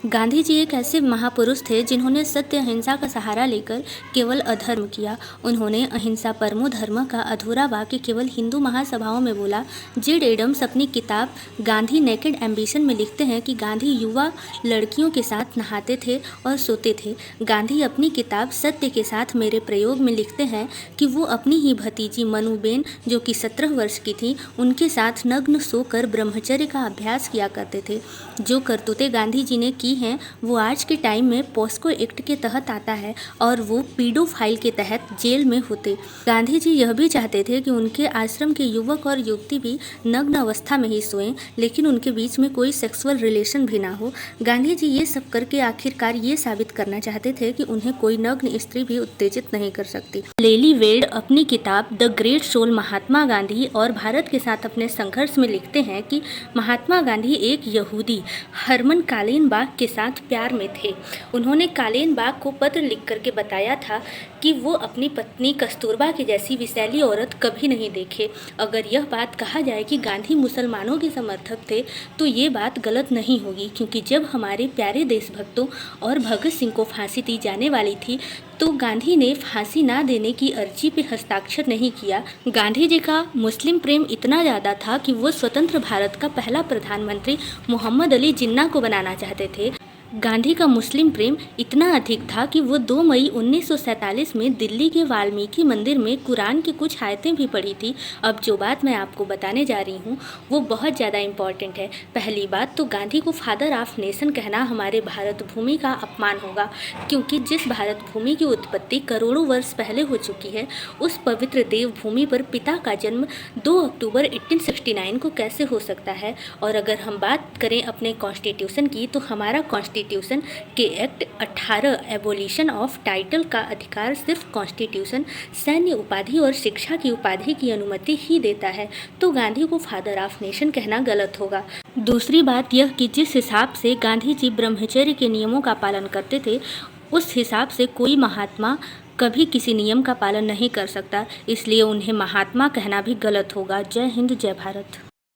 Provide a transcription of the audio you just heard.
गांधी जी एक ऐसे महापुरुष थे जिन्होंने सत्य अहिंसा का सहारा लेकर केवल अधर्म किया। उन्होंने अहिंसा परमो धर्म का अधूरा वाक्य केवल हिंदू महासभाओं में बोला। जेड एडम्स अपनी किताब गांधी नेकेड एम्बिशन में लिखते हैं कि गांधी युवा लड़कियों के साथ नहाते थे और सोते थे। गांधी अपनी किताब सत्य के साथ मेरे प्रयोग में लिखते हैं कि वो अपनी ही भतीजी मनुबेन जो कि 17 वर्ष की थी, उनके साथ नग्न सोकर ब्रह्मचर्य का अभ्यास किया करते थे। जो करतूतें गांधी जी ने की हैं वो आज के टाइम में पॉस्को एक्ट के तहत आता है और वो पीडोफाइल के तहत जेल में होते। गांधी जी यह भी चाहते थे कि उनके आश्रम के युवक और युवती भी नग्न अवस्था में ही सोएं, लेकिन उनके बीच में कोई सेक्सुअल रिलेशन भी ना हो। गांधी जी ये सब करके आखिरकार ये साबित करना चाहते थे कि उन्हें कोई नग्न स्त्री भी उत्तेजित नहीं कर सकती। लेली वेड अपनी किताब the great soul Mahatma Gandhi और भारत के साथ अपने संघर्ष में लिखते हैं कि महात्मा गांधी एक यहूदी हरमन कालेनबाग के साथ प्यार में थे। उन्होंने कालेनबाग को पत्र लिख करके बताया था कि वो अपनी पत्नी कस्तूरबा की जैसी विषैली औरत कभी नहीं देखे। अगर यह बात कहा जाए कि गांधी मुसलमानों के समर्थक थे तो ये बात गलत नहीं होगी, क्योंकि जब हमारे प्यारे देशभक्तों और भगत सिंह को फांसी दी जाने वाली थी तो गांधी ने फांसी ना देने की अर्जी पे हस्ताक्षर नहीं किया। गांधी जी का मुस्लिम प्रेम इतना ज़्यादा था कि वो स्वतंत्र भारत का पहला प्रधानमंत्री मोहम्मद अली जिन्ना को बनाना चाहते थे। गांधी का मुस्लिम प्रेम इतना अधिक था कि वो 2 मई 1947 में दिल्ली के वाल्मीकि मंदिर में कुरान की कुछ आयतें भी पढ़ी थी। अब जो बात मैं आपको बताने जा रही हूँ वो बहुत ज़्यादा इम्पॉर्टेंट है। पहली बात तो गांधी को फादर ऑफ नेशन कहना हमारे भारत भूमि का अपमान होगा, क्योंकि जिस भारत भूमि की उत्पत्ति करोड़ों वर्ष पहले हो चुकी है उस पवित्र देवभूमि पर पिता का जन्म 2 अक्टूबर 1869 को कैसे हो सकता है। और अगर हम बात करें अपने कॉन्स्टिट्यूशन की तो हमारा कॉन्स्टिट्यूशन के एक्ट 18 एबोलिशन ऑफ टाइटल का अधिकार सिर्फ कॉन्स्टिट्यूशन सैन्य उपाधि और शिक्षा की उपाधि की अनुमति ही देता है, तो गांधी को फादर ऑफ नेशन कहना गलत होगा। दूसरी बात यह कि जिस हिसाब से गांधी जी ब्रह्मचर्य के नियमों का पालन करते थे उस हिसाब से कोई महात्मा कभी किसी नियम का पालन नहीं कर सकता, इसलिए उन्हें महात्मा कहना भी गलत होगा। जय हिंद, जय भारत।